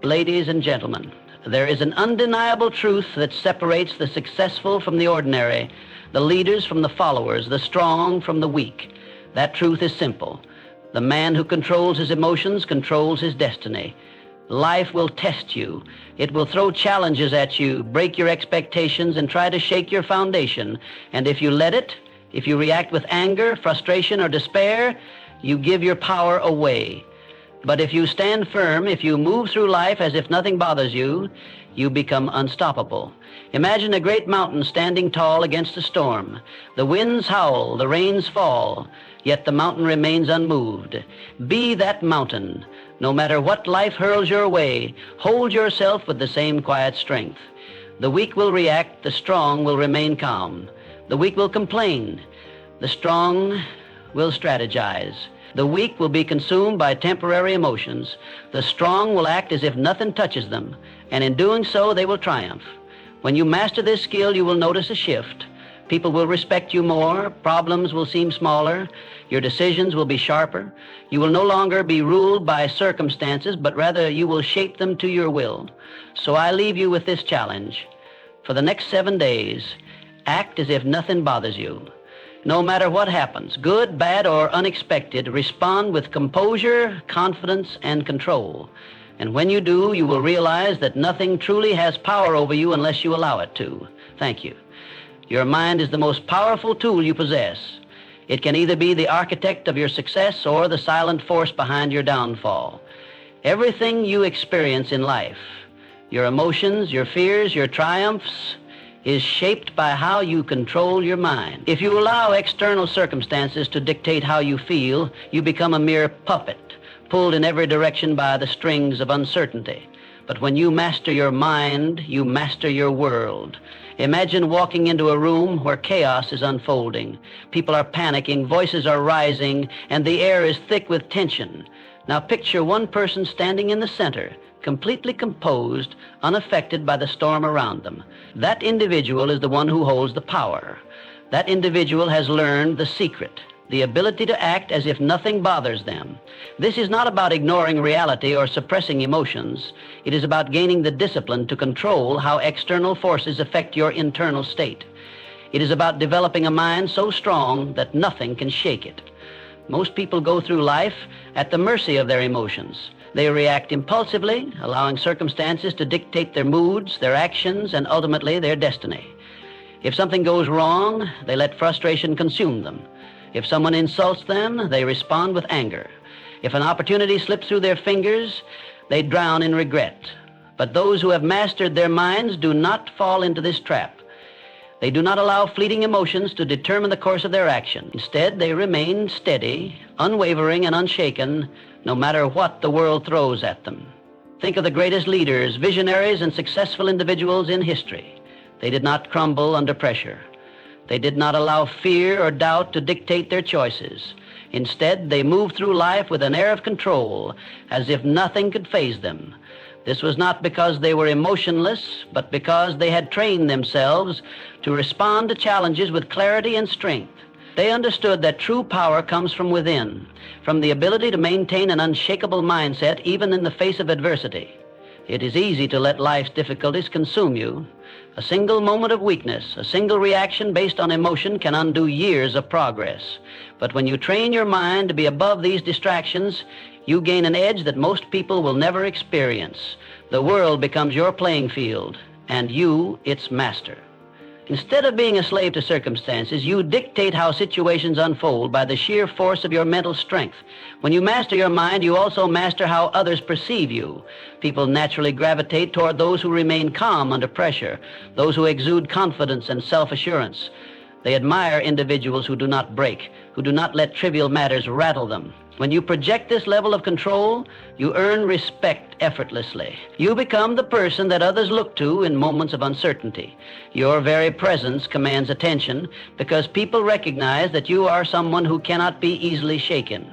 Ladies and gentlemen, there is an undeniable truth that separates the successful from the ordinary, the leaders from the followers, the strong from the weak. That truth is simple. The man who controls his emotions controls his destiny. Life will test you. It will throw challenges at you, break your expectations, and try to shake your foundation. And if you let it, if you react with anger, frustration, or despair, you give your power away. But if you stand firm, if you move through life as if nothing bothers you, you become unstoppable. Imagine a great mountain standing tall against a storm. The winds howl, the rains fall, yet the mountain remains unmoved. Be that mountain. No matter what life hurls your way, hold yourself with the same quiet strength. The weak will react, the strong will remain calm. The weak will complain, the strong will strategize. The weak will be consumed by temporary emotions. The strong will act as if nothing touches them, and in doing so, they will triumph. When you master this skill, you will notice a shift. People will respect you more, problems will seem smaller, your decisions will be sharper. You will no longer be ruled by circumstances, but rather you will shape them to your will. So I leave you with this challenge. For the next 7 days, act as if nothing bothers you. No matter what happens, good, bad, or unexpected, respond with composure, confidence, and control. And when you do, you will realize that nothing truly has power over you unless you allow it to. Thank you. Your mind is the most powerful tool you possess. It can either be the architect of your success or the silent force behind your downfall. Everything you experience in life, your emotions, your fears, your triumphs, is shaped by how you control your mind. If you allow external circumstances to dictate how you feel, you become a mere puppet, pulled in every direction by the strings of uncertainty. But when you master your mind, you master your world. Imagine walking into a room where chaos is unfolding. People are panicking, voices are rising, and the air is thick with tension. Now picture one person standing in the center, completely composed, unaffected by the storm around them. That individual is the one who holds the power. That individual has learned the secret, the ability to act as if nothing bothers them. This is not about ignoring reality or suppressing emotions. It is about gaining the discipline to control how external forces affect your internal state. It is about developing a mind so strong that nothing can shake it. Most people go through life at the mercy of their emotions. They react impulsively, allowing circumstances to dictate their moods, their actions, and ultimately their destiny. If something goes wrong, they let frustration consume them. If someone insults them, they respond with anger. If an opportunity slips through their fingers, they drown in regret. But those who have mastered their minds do not fall into this trap. They do not allow fleeting emotions to determine the course of their action. Instead, they remain steady, unwavering, and unshaken, no matter what the world throws at them. Think of the greatest leaders, visionaries, and successful individuals in history. They did not crumble under pressure. They did not allow fear or doubt to dictate their choices. Instead, they moved through life with an air of control, as if nothing could faze them. This was not because they were emotionless, but because they had trained themselves to respond to challenges with clarity and strength. They understood that true power comes from within, from the ability to maintain an unshakable mindset even in the face of adversity. It is easy to let life's difficulties consume you. A single moment of weakness, a single reaction based on emotion can undo years of progress. But when you train your mind to be above these distractions, you gain an edge that most people will never experience. The world becomes your playing field, and you its master. Instead of being a slave to circumstances, you dictate how situations unfold by the sheer force of your mental strength. When you master your mind, you also master how others perceive you. People naturally gravitate toward those who remain calm under pressure, those who exude confidence and self-assurance. They admire individuals who do not break, who do not let trivial matters rattle them. When you project this level of control, you earn respect effortlessly. You become the person that others look to in moments of uncertainty. Your very presence commands attention because people recognize that you are someone who cannot be easily shaken.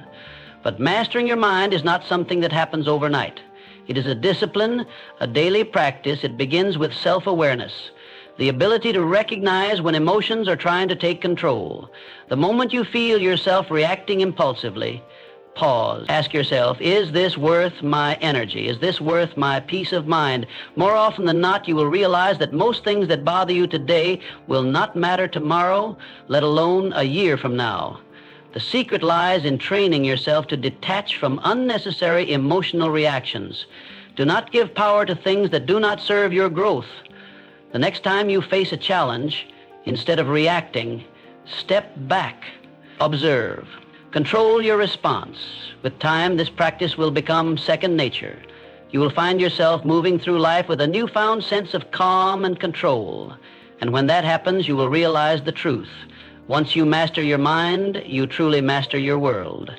But mastering your mind is not something that happens overnight. It is a discipline, a daily practice. It begins with self-awareness, the ability to recognize when emotions are trying to take control. The moment you feel yourself reacting impulsively, Pause. Ask yourself, is this worth my energy? Is this worth my peace of mind? More often than not, you will realize that most things that bother you today will not matter tomorrow, let alone a year from now. The secret lies in training yourself to detach from unnecessary emotional reactions. Do not give power to things that do not serve your growth. The next time you face a challenge, instead of reacting, step back, observe. Control your response. With time, this practice will become second nature. You will find yourself moving through life with a newfound sense of calm and control. And when that happens, you will realize the truth. Once you master your mind, you truly master your world.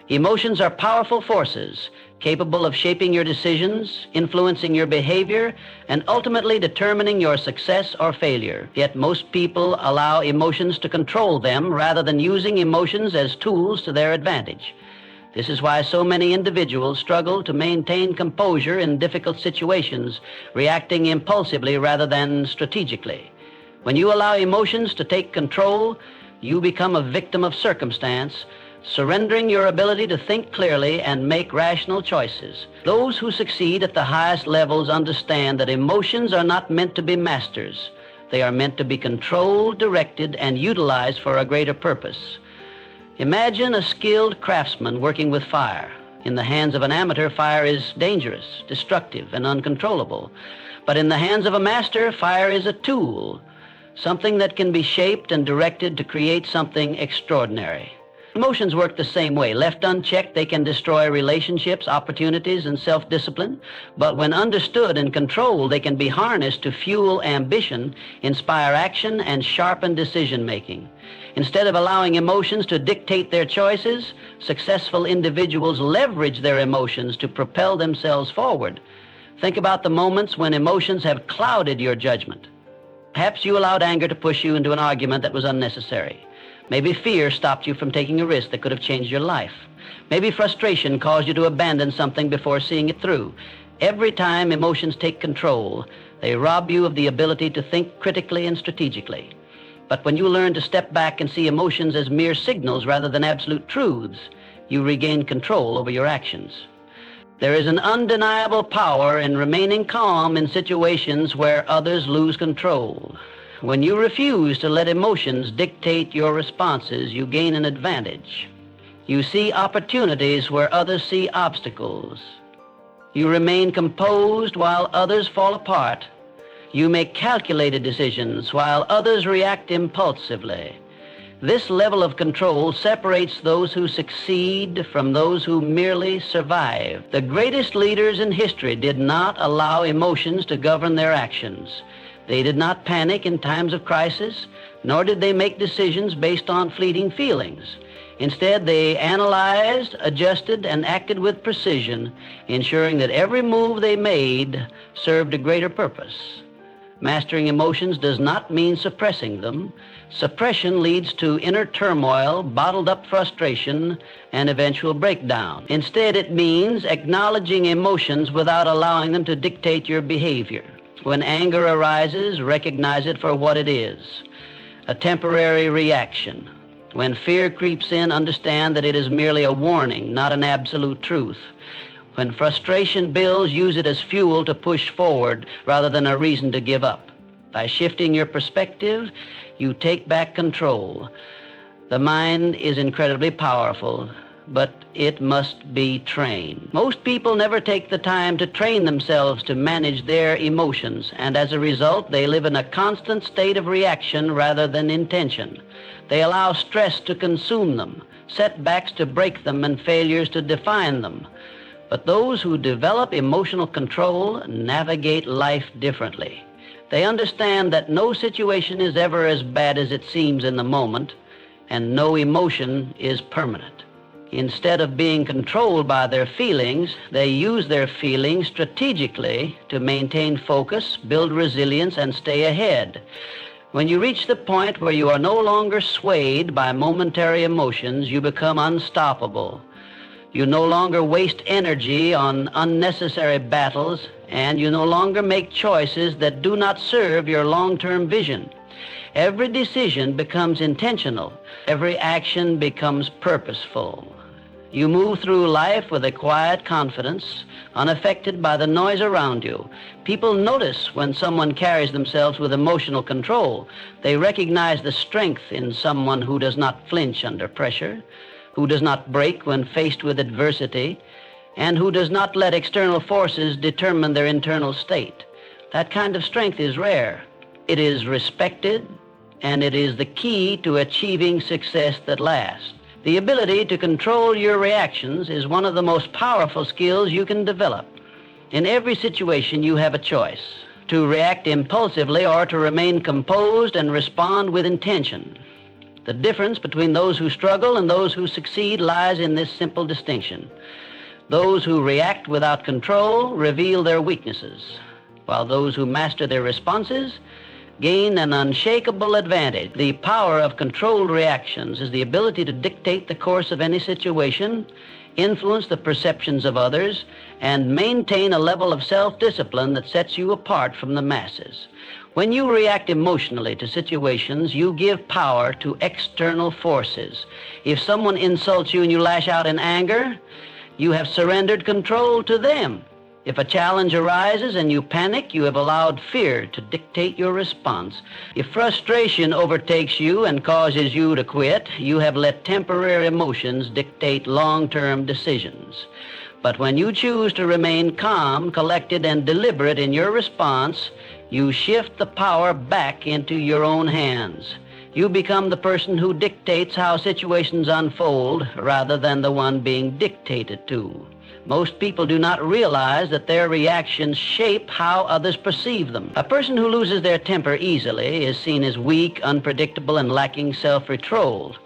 Emotions are powerful forces, capable of shaping your decisions, influencing your behavior, and ultimately determining your success or failure. Yet most people allow emotions to control them rather than using emotions as tools to their advantage. This is why so many individuals struggle to maintain composure in difficult situations, reacting impulsively rather than strategically. When you allow emotions to take control, you become a victim of circumstance, surrendering your ability to think clearly and make rational choices. Those who succeed at the highest levels understand that emotions are not meant to be masters. They are meant to be controlled, directed, and utilized for a greater purpose. Imagine a skilled craftsman working with fire. In the hands of an amateur, fire is dangerous, destructive, and uncontrollable. But in the hands of a master, fire is a tool, something that can be shaped and directed to create something extraordinary. Emotions work the same way. Left unchecked, they can destroy relationships, opportunities, and self-discipline. But when understood and controlled, they can be harnessed to fuel ambition, inspire action, and sharpen decision-making. Instead of allowing emotions to dictate their choices, successful individuals leverage their emotions to propel themselves forward. Think about the moments when emotions have clouded your judgment. Perhaps you allowed anger to push you into an argument that was unnecessary. Maybe fear stopped you from taking a risk that could have changed your life. Maybe frustration caused you to abandon something before seeing it through. Every time emotions take control, they rob you of the ability to think critically and strategically. But when you learn to step back and see emotions as mere signals rather than absolute truths, you regain control over your actions. There is an undeniable power in remaining calm in situations where others lose control. When you refuse to let emotions dictate your responses, you gain an advantage. You see opportunities where others see obstacles. You remain composed while others fall apart. You make calculated decisions while others react impulsively. This level of control separates those who succeed from those who merely survive. The greatest leaders in history did not allow emotions to govern their actions. They did not panic in times of crisis, nor did they make decisions based on fleeting feelings. Instead, they analyzed, adjusted, and acted with precision, ensuring that every move they made served a greater purpose. Mastering emotions does not mean suppressing them. Suppression leads to inner turmoil, bottled up frustration, and eventual breakdown. Instead, it means acknowledging emotions without allowing them to dictate your behavior. When anger arises, recognize it for what it is, a temporary reaction. When fear creeps in, understand that it is merely a warning, not an absolute truth. When frustration builds, use it as fuel to push forward rather than a reason to give up. By shifting your perspective, you take back control. The mind is incredibly powerful, but it must be trained. Most people never take the time to train themselves to manage their emotions, and as a result, they live in a constant state of reaction rather than intention. They allow stress to consume them, setbacks to break them, and failures to define them. But those who develop emotional control navigate life differently. They understand that no situation is ever as bad as it seems in the moment, and no emotion is permanent. Instead of being controlled by their feelings, they use their feelings strategically to maintain focus, build resilience, and stay ahead. When you reach the point where you are no longer swayed by momentary emotions, you become unstoppable. You no longer waste energy on unnecessary battles, and you no longer make choices that do not serve your long-term vision. Every decision becomes intentional. Every action becomes purposeful. You move through life with a quiet confidence, unaffected by the noise around you. People notice when someone carries themselves with emotional control. They recognize the strength in someone who does not flinch under pressure, who does not break when faced with adversity, and who does not let external forces determine their internal state. That kind of strength is rare. It is respected, and it is the key to achieving success that lasts. The ability to control your reactions is one of the most powerful skills you can develop. In every situation, you have a choice: to react impulsively or to remain composed and respond with intention. The difference between those who struggle and those who succeed lies in this simple distinction. Those who react without control reveal their weaknesses, while those who master their responses gain an unshakable advantage. The power of controlled reactions is the ability to dictate the course of any situation, influence the perceptions of others, and maintain a level of self-discipline that sets you apart from the masses. When you react emotionally to situations, you give power to external forces. If someone insults you and you lash out in anger, you have surrendered control to them. If a challenge arises and you panic, you have allowed fear to dictate your response. If frustration overtakes you and causes you to quit, you have let temporary emotions dictate long-term decisions. But when you choose to remain calm, collected, and deliberate in your response, you shift the power back into your own hands. You become the person who dictates how situations unfold rather than the one being dictated to. Most people do not realize that their reactions shape how others perceive them. A person who loses their temper easily is seen as weak, unpredictable, and lacking self-control.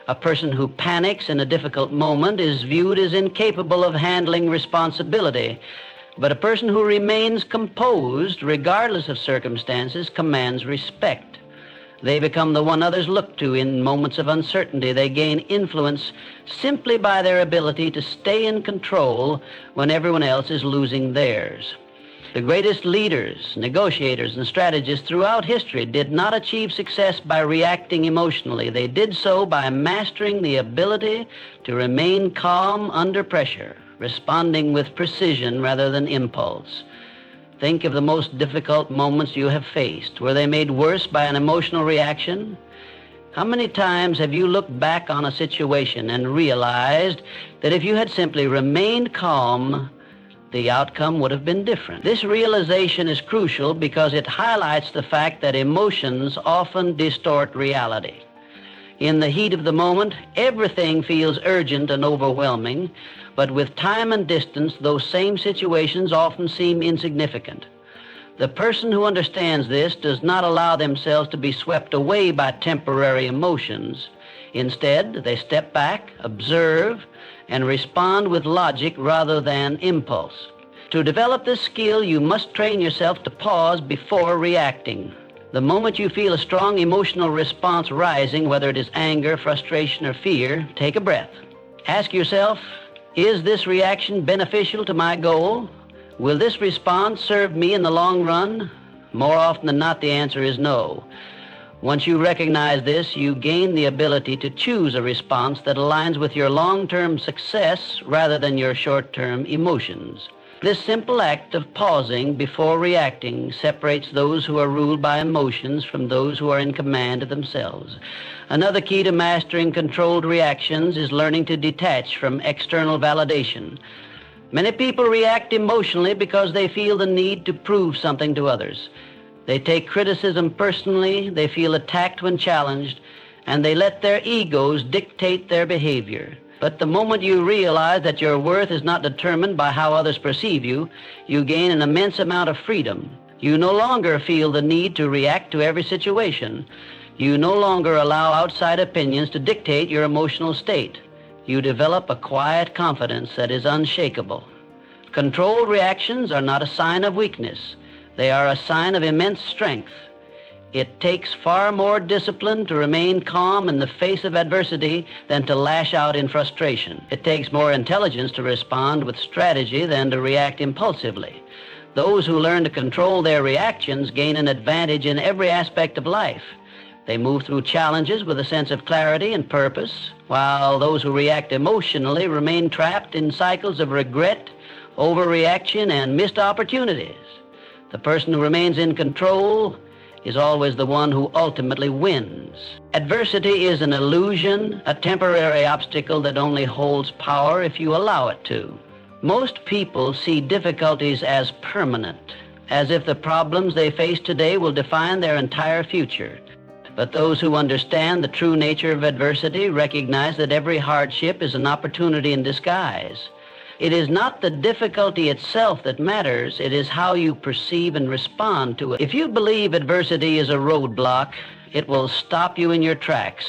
A person who panics in a difficult moment is viewed as incapable of handling responsibility. But a person who remains composed, regardless of circumstances, commands respect. They become the one others look to in moments of uncertainty. They gain influence simply by their ability to stay in control when everyone else is losing theirs. The greatest leaders, negotiators, and strategists throughout history did not achieve success by reacting emotionally. They did so by mastering the ability to remain calm under pressure, responding with precision rather than impulse. Think of the most difficult moments you have faced. Were they made worse by an emotional reaction? How many times have you looked back on a situation and realized that if you had simply remained calm, the outcome would have been different? This realization is crucial because it highlights the fact that emotions often distort reality. In the heat of the moment, everything feels urgent and overwhelming, but with time and distance, those same situations often seem insignificant. The person who understands this does not allow themselves to be swept away by temporary emotions. Instead, they step back, observe, and respond with logic rather than impulse. To develop this skill, you must train yourself to pause before reacting. The moment you feel a strong emotional response rising, whether it is anger, frustration, or fear, take a breath. Ask yourself, is this reaction beneficial to my goal? Will this response serve me in the long run? More often than not, the answer is no. Once you recognize this, you gain the ability to choose a response that aligns with your long-term success rather than your short-term emotions. This simple act of pausing before reacting separates those who are ruled by emotions from those who are in command of themselves. Another key to mastering controlled reactions is learning to detach from external validation. Many people react emotionally because they feel the need to prove something to others. They take criticism personally, they feel attacked when challenged, and they let their egos dictate their behavior. But the moment you realize that your worth is not determined by how others perceive you, you gain an immense amount of freedom. You no longer feel the need to react to every situation. You no longer allow outside opinions to dictate your emotional state. You develop a quiet confidence that is unshakable. Controlled reactions are not a sign of weakness. They are a sign of immense strength. It takes far more discipline to remain calm in the face of adversity than to lash out in frustration. It takes more intelligence to respond with strategy than to react impulsively. Those who learn to control their reactions gain an advantage in every aspect of life. They move through challenges with a sense of clarity and purpose, while those who react emotionally remain trapped in cycles of regret, overreaction, and missed opportunities. The person who remains in control is always the one who ultimately wins. Adversity is an illusion, a temporary obstacle that only holds power if you allow it to. Most people see difficulties as permanent, as if the problems they face today will define their entire future. But those who understand the true nature of adversity recognize that every hardship is an opportunity in disguise. It is not the difficulty itself that matters, it is how you perceive and respond to it. If you believe adversity is a roadblock, it will stop you in your tracks.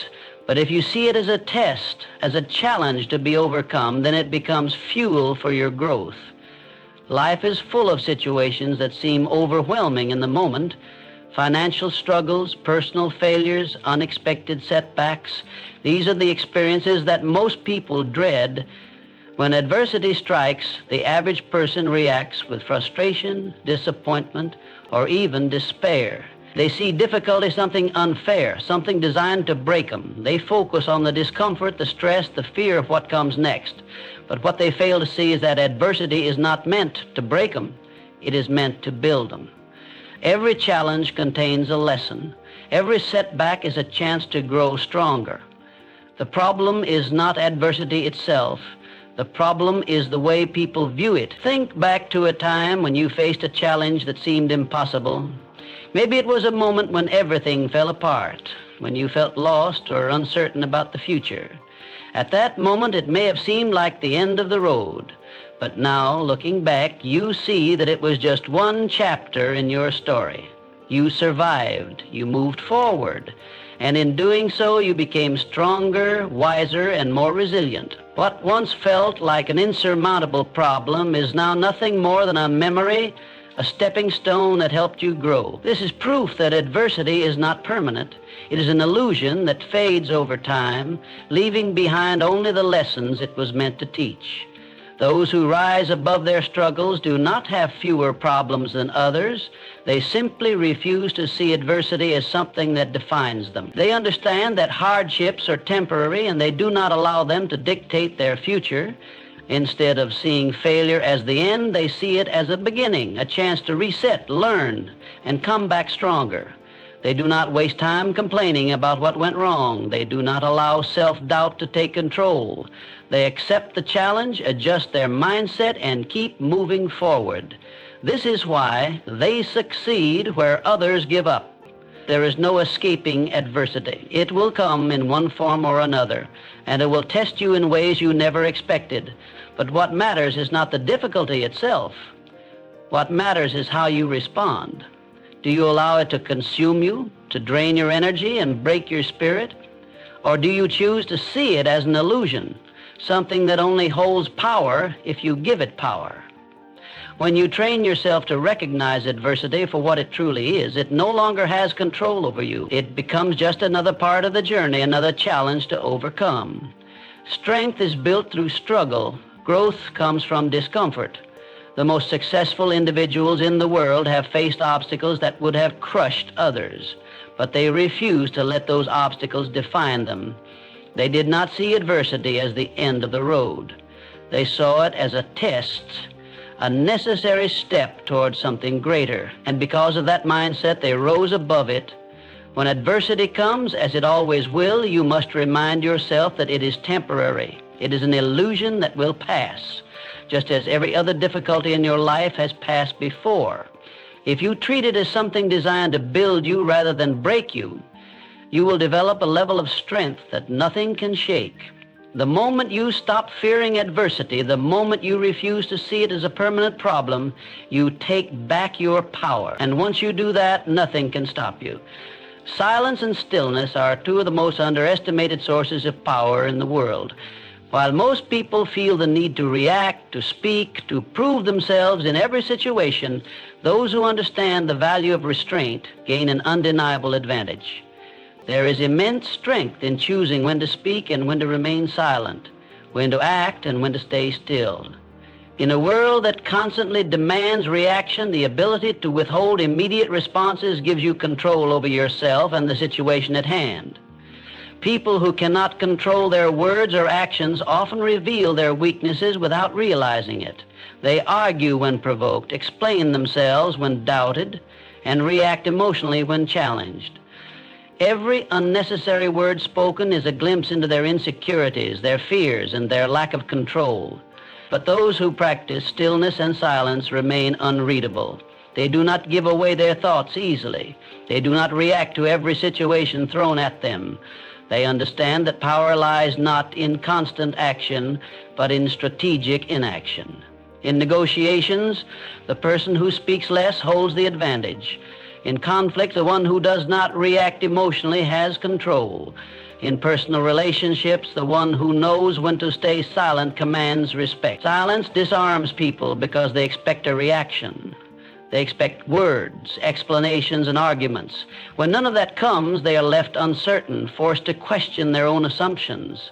But if you see it as a test, as a challenge to be overcome, then it becomes fuel for your growth. Life is full of situations that seem overwhelming in the moment. Financial struggles, personal failures, unexpected setbacks. These are the experiences that most people dread. When adversity strikes, the average person reacts with frustration, disappointment, or even despair. They see difficulty as something unfair, something designed to break them. They focus on the discomfort, the stress, the fear of what comes next. But what they fail to see is that adversity is not meant to break them. It is meant to build them. Every challenge contains a lesson. Every setback is a chance to grow stronger. The problem is not adversity itself. The problem is the way people view it. Think back to a time when you faced a challenge that seemed impossible. Maybe it was a moment when everything fell apart, when you felt lost or uncertain about the future. At that moment, it may have seemed like the end of the road. But now, looking back, you see that it was just one chapter in your story. You survived, you moved forward, and in doing so, you became stronger, wiser, and more resilient. What once felt like an insurmountable problem is now nothing more than a memory, a stepping stone that helped you grow. This is proof that adversity is not permanent. It is an illusion that fades over time, leaving behind only the lessons it was meant to teach. Those who rise above their struggles do not have fewer problems than others. They simply refuse to see adversity as something that defines them. They understand that hardships are temporary and they do not allow them to dictate their future. Instead of seeing failure as the end, they see it as a beginning, a chance to reset, learn, and come back stronger. They do not waste time complaining about what went wrong. They do not allow self-doubt to take control. They accept the challenge, adjust their mindset, and keep moving forward. This is why they succeed where others give up. There is no escaping adversity. It will come in one form or another, and it will test you in ways you never expected. But what matters is not the difficulty itself. What matters is how you respond. Do you allow it to consume you, to drain your energy and break your spirit? Or do you choose to see it as an illusion, something that only holds power if you give it power? When you train yourself to recognize adversity for what it truly is, it no longer has control over you. It becomes just another part of the journey, another challenge to overcome. Strength is built through struggle. Growth comes from discomfort. The most successful individuals in the world have faced obstacles that would have crushed others, but they refused to let those obstacles define them. They did not see adversity as the end of the road. They saw it as a test, a necessary step towards something greater. And because of that mindset, they rose above it. When adversity comes, as it always will, you must remind yourself that it is temporary. It is an illusion that will pass, just as every other difficulty in your life has passed before. If you treat it as something designed to build you rather than break you, you will develop a level of strength that nothing can shake. The moment you stop fearing adversity, the moment you refuse to see it as a permanent problem, you take back your power. And once you do that, nothing can stop you. Silence and stillness are two of the most underestimated sources of power in the world. While most people feel the need to react, to speak, to prove themselves in every situation, those who understand the value of restraint gain an undeniable advantage. There is immense strength in choosing when to speak and when to remain silent, when to act and when to stay still. In a world that constantly demands reaction, the ability to withhold immediate responses gives you control over yourself and the situation at hand. People who cannot control their words or actions often reveal their weaknesses without realizing it. They argue when provoked, explain themselves when doubted, and react emotionally when challenged. Every unnecessary word spoken is a glimpse into their insecurities, their fears, and their lack of control. But those who practice stillness and silence remain unreadable. They do not give away their thoughts easily. They do not react to every situation thrown at them. They understand that power lies not in constant action, but in strategic inaction. In negotiations, the person who speaks less holds the advantage. In conflict, the one who does not react emotionally has control. In personal relationships, the one who knows when to stay silent commands respect. Silence disarms people because they expect a reaction. They expect words, explanations, and arguments. When none of that comes, they are left uncertain, forced to question their own assumptions.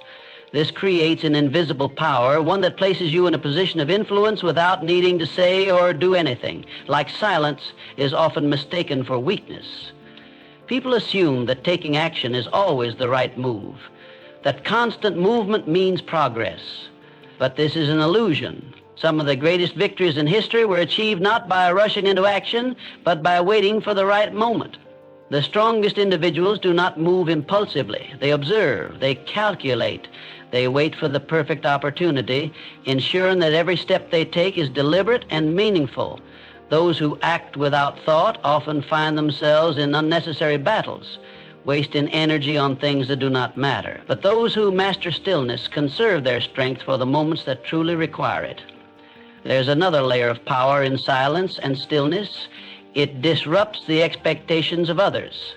This creates an invisible power, one that places you in a position of influence without needing to say or do anything. Like silence is often mistaken for weakness. People assume that taking action is always the right move, that constant movement means progress. But this is an illusion. Some of the greatest victories in history were achieved not by rushing into action, but by waiting for the right moment. The strongest individuals do not move impulsively. They observe, they calculate, they wait for the perfect opportunity, ensuring that every step they take is deliberate and meaningful. Those who act without thought often find themselves in unnecessary battles, wasting energy on things that do not matter. But those who master stillness conserve their strength for the moments that truly require it. There's another layer of power in silence and stillness. It disrupts the expectations of others.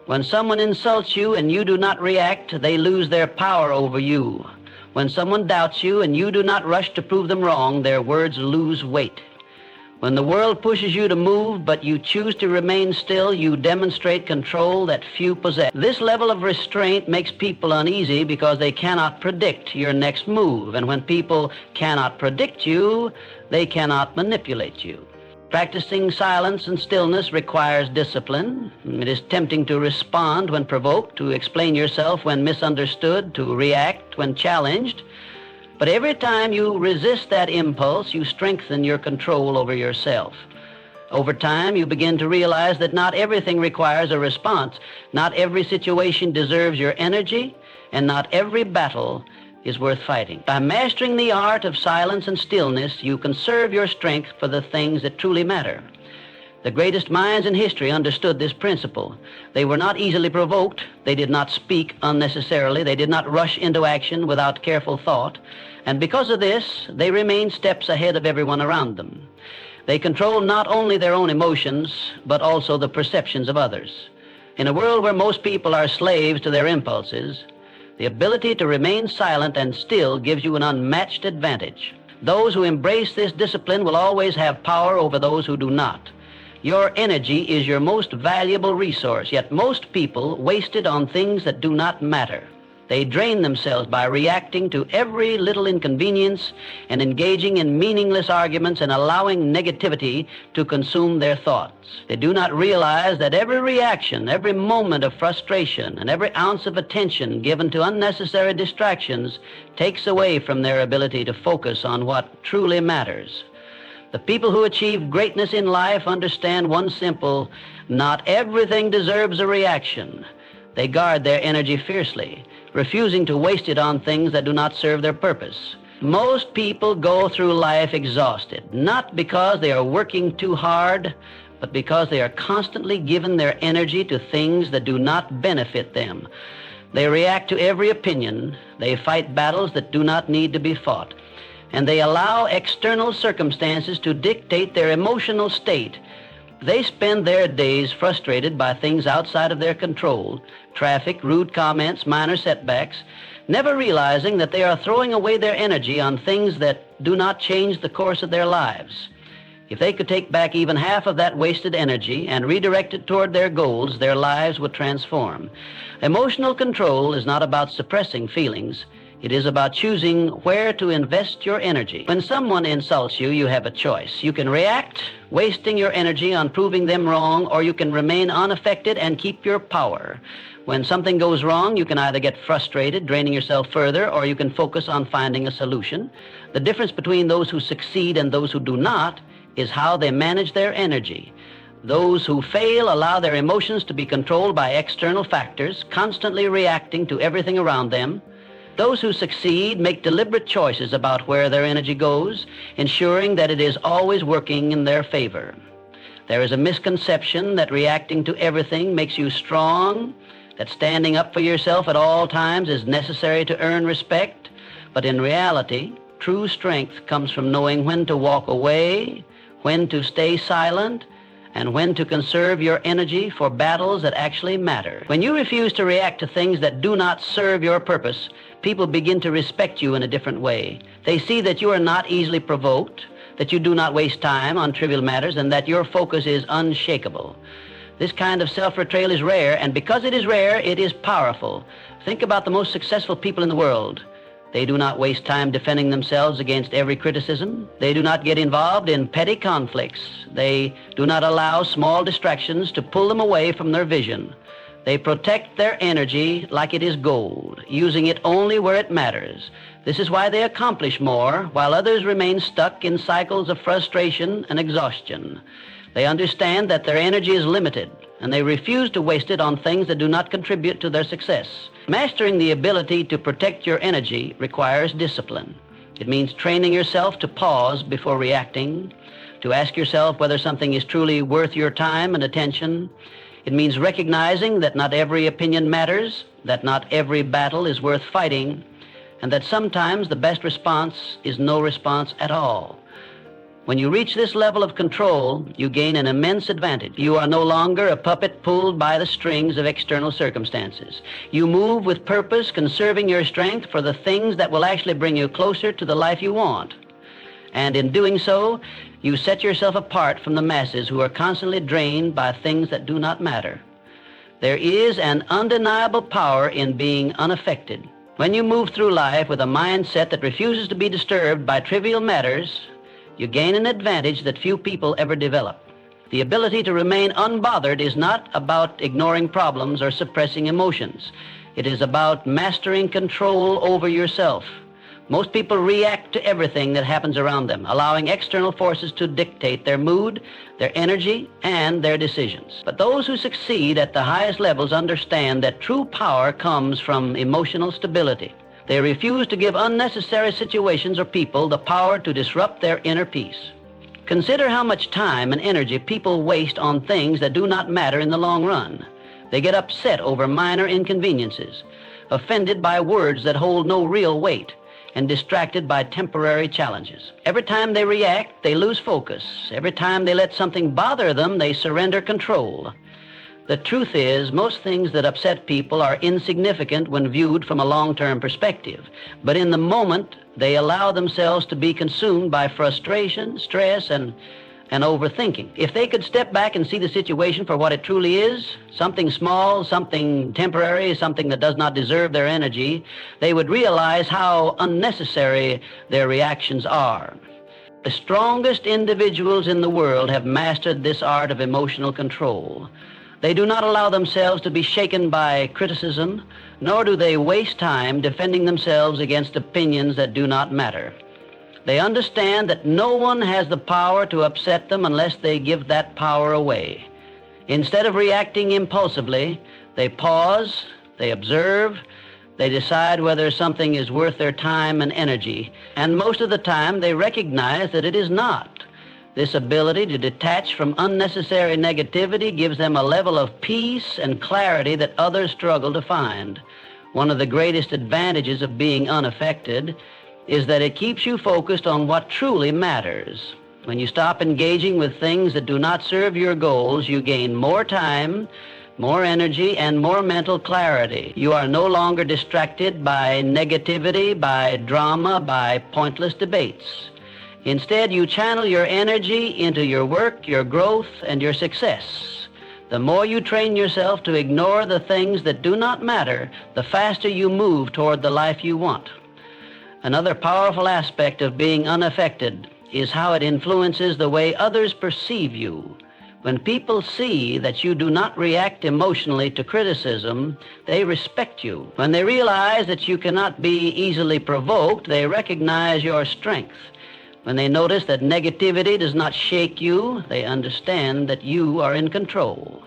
When someone insults you and you do not react, they lose their power over you. When someone doubts you and you do not rush to prove them wrong, their words lose weight. When the world pushes you to move, but you choose to remain still, you demonstrate control that few possess. This level of restraint makes people uneasy because they cannot predict your next move. And when people cannot predict you, they cannot manipulate you. Practicing silence and stillness requires discipline. It is tempting to respond when provoked, to explain yourself when misunderstood, to react when challenged. But every time you resist that impulse, you strengthen your control over yourself. Over time, you begin to realize that not everything requires a response. Not every situation deserves your energy, and not every battle is worth fighting. By mastering the art of silence and stillness, you conserve your strength for the things that truly matter. The greatest minds in history understood this principle. They were not easily provoked. They did not speak unnecessarily. They did not rush into action without careful thought. And because of this, they remained steps ahead of everyone around them. They controlled not only their own emotions, but also the perceptions of others. In a world where most people are slaves to their impulses, the ability to remain silent and still gives you an unmatched advantage. Those who embrace this discipline will always have power over those who do not. Your energy is your most valuable resource, yet most people waste it on things that do not matter. They drain themselves by reacting to every little inconvenience and engaging in meaningless arguments and allowing negativity to consume their thoughts. They do not realize that every reaction, every moment of frustration, and every ounce of attention given to unnecessary distractions takes away from their ability to focus on what truly matters. The people who achieve greatness in life understand one simple: not everything deserves a reaction. They guard their energy fiercely, refusing to waste it on things that do not serve their purpose. Most people go through life exhausted, not because they are working too hard, but because they are constantly giving their energy to things that do not benefit them. They react to every opinion. They fight battles that do not need to be fought. And they allow external circumstances to dictate their emotional state. They spend their days frustrated by things outside of their control, traffic, rude comments, minor setbacks, never realizing that they are throwing away their energy on things that do not change the course of their lives. If they could take back even half of that wasted energy and redirect it toward their goals, their lives would transform. Emotional control is not about suppressing feelings. It is about choosing where to invest your energy. When someone insults you, you have a choice. You can react, wasting your energy on proving them wrong, or you can remain unaffected and keep your power. When something goes wrong, you can either get frustrated, draining yourself further, or you can focus on finding a solution. The difference between those who succeed and those who do not is how they manage their energy. Those who fail allow their emotions to be controlled by external factors, constantly reacting to everything around them. Those who succeed make deliberate choices about where their energy goes, ensuring that it is always working in their favor. There is a misconception that reacting to everything makes you strong, that standing up for yourself at all times is necessary to earn respect, but in reality, true strength comes from knowing when to walk away, when to stay silent, and when to conserve your energy for battles that actually matter. When you refuse to react to things that do not serve your purpose, people begin to respect you in a different way. They see that you are not easily provoked, that you do not waste time on trivial matters, and that your focus is unshakable. This kind of self-betrayal is rare, and because it is rare, it is powerful. Think about the most successful people in the world. They do not waste time defending themselves against every criticism. They do not get involved in petty conflicts. They do not allow small distractions to pull them away from their vision. They protect their energy like it is gold, using it only where it matters. This is why they accomplish more, while others remain stuck in cycles of frustration and exhaustion. They understand that their energy is limited, and they refuse to waste it on things that do not contribute to their success. Mastering the ability to protect your energy requires discipline. It means training yourself to pause before reacting, to ask yourself whether something is truly worth your time and attention. It means recognizing that not every opinion matters, that not every battle is worth fighting, and that sometimes the best response is no response at all. When you reach this level of control, you gain an immense advantage. You are no longer a puppet pulled by the strings of external circumstances. You move with purpose, conserving your strength for the things that will actually bring you closer to the life you want. And in doing so, you set yourself apart from the masses who are constantly drained by things that do not matter. There is an undeniable power in being unaffected. When you move through life with a mindset that refuses to be disturbed by trivial matters, you gain an advantage that few people ever develop. The ability to remain unbothered is not about ignoring problems or suppressing emotions. It is about mastering control over yourself. Most people react to everything that happens around them, allowing external forces to dictate their mood, their energy, and their decisions. But those who succeed at the highest levels understand that true power comes from emotional stability. They refuse to give unnecessary situations or people the power to disrupt their inner peace. Consider how much time and energy people waste on things that do not matter in the long run. They get upset over minor inconveniences, offended by words that hold no real weight, and distracted by temporary challenges. Every time they react, they lose focus. Every time they let something bother them, they surrender control. The truth is, most things that upset people are insignificant when viewed from a long-term perspective. But in the moment, they allow themselves to be consumed by frustration, stress, and overthinking. If they could step back and see the situation for what it truly is, something small, something temporary, something that does not deserve their energy, they would realize how unnecessary their reactions are. The strongest individuals in the world have mastered this art of emotional control. They do not allow themselves to be shaken by criticism, nor do they waste time defending themselves against opinions that do not matter. They understand that no one has the power to upset them unless they give that power away. Instead of reacting impulsively, they pause, they observe, they decide whether something is worth their time and energy, and most of the time they recognize that it is not. This ability to detach from unnecessary negativity gives them a level of peace and clarity that others struggle to find. One of the greatest advantages of being unaffected is that it keeps you focused on what truly matters. When you stop engaging with things that do not serve your goals, you gain more time, more energy, and more mental clarity. You are no longer distracted by negativity, by drama, by pointless debates. Instead, you channel your energy into your work, your growth, and your success. The more you train yourself to ignore the things that do not matter, the faster you move toward the life you want. Another powerful aspect of being unaffected is how it influences the way others perceive you. When people see that you do not react emotionally to criticism, they respect you. When they realize that you cannot be easily provoked, they recognize your strength. When they notice that negativity does not shake you, they understand that you are in control.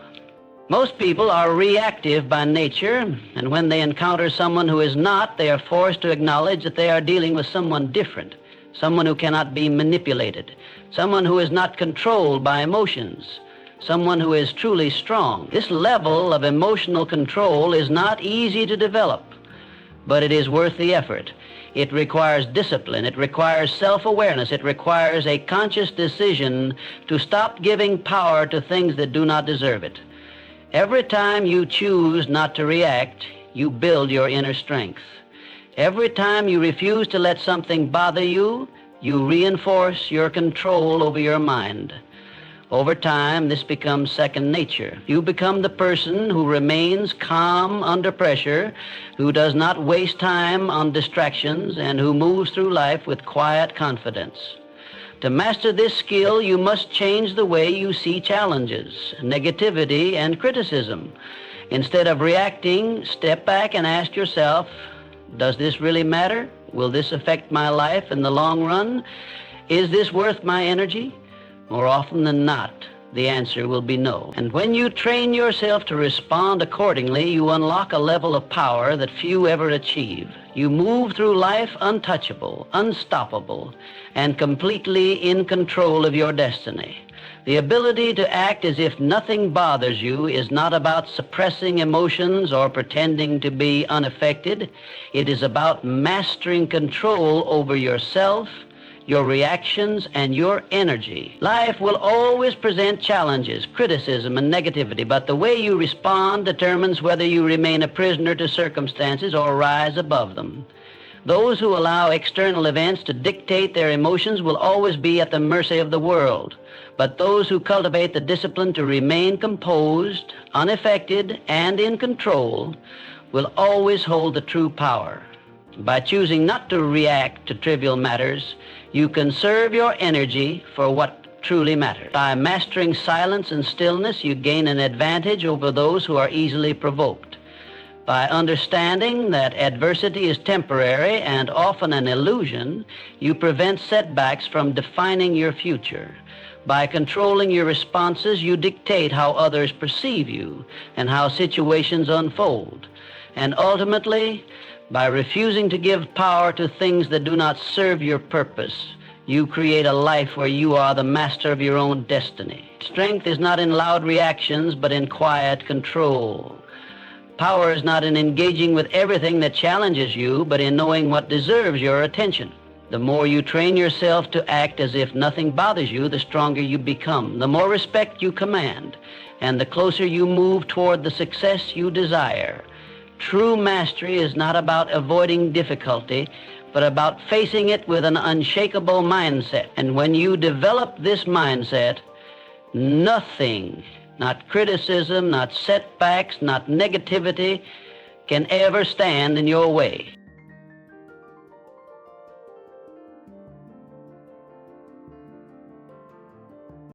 Most people are reactive by nature, and when they encounter someone who is not, they are forced to acknowledge that they are dealing with someone different, someone who cannot be manipulated, someone who is not controlled by emotions, someone who is truly strong. This level of emotional control is not easy to develop, but it is worth the effort. It requires discipline. It requires self-awareness. It requires a conscious decision to stop giving power to things that do not deserve it. Every time you choose not to react, you build your inner strength. Every time you refuse to let something bother you, you reinforce your control over your mind. Over time, this becomes second nature. You become the person who remains calm under pressure, who does not waste time on distractions, and who moves through life with quiet confidence. To master this skill, you must change the way you see challenges, negativity, and criticism. Instead of reacting, step back and ask yourself, does this really matter? Will this affect my life in the long run? Is this worth my energy? More often than not, the answer will be no. And when you train yourself to respond accordingly, you unlock a level of power that few ever achieve. You move through life untouchable, unstoppable, and completely in control of your destiny. The ability to act as if nothing bothers you is not about suppressing emotions or pretending to be unaffected. It is about mastering control over yourself, your reactions, and your energy. Life will always present challenges, criticism, and negativity, but the way you respond determines whether you remain a prisoner to circumstances or rise above them. Those who allow external events to dictate their emotions will always be at the mercy of the world, but those who cultivate the discipline to remain composed, unaffected, and in control will always hold the true power. By choosing not to react to trivial matters, you conserve your energy for what truly matters. By mastering silence and stillness, you gain an advantage over those who are easily provoked. By understanding that adversity is temporary and often an illusion, you prevent setbacks from defining your future. By controlling your responses, you dictate how others perceive you and how situations unfold. And ultimately, by refusing to give power to things that do not serve your purpose, you create a life where you are the master of your own destiny. Strength is not in loud reactions, but in quiet control. Power is not in engaging with everything that challenges you, but in knowing what deserves your attention. The more you train yourself to act as if nothing bothers you, the stronger you become, the more respect you command, and the closer you move toward the success you desire. True mastery is not about avoiding difficulty, but about facing it with an unshakable mindset. And when you develop this mindset, nothing, not criticism, not setbacks, not negativity, can ever stand in your way.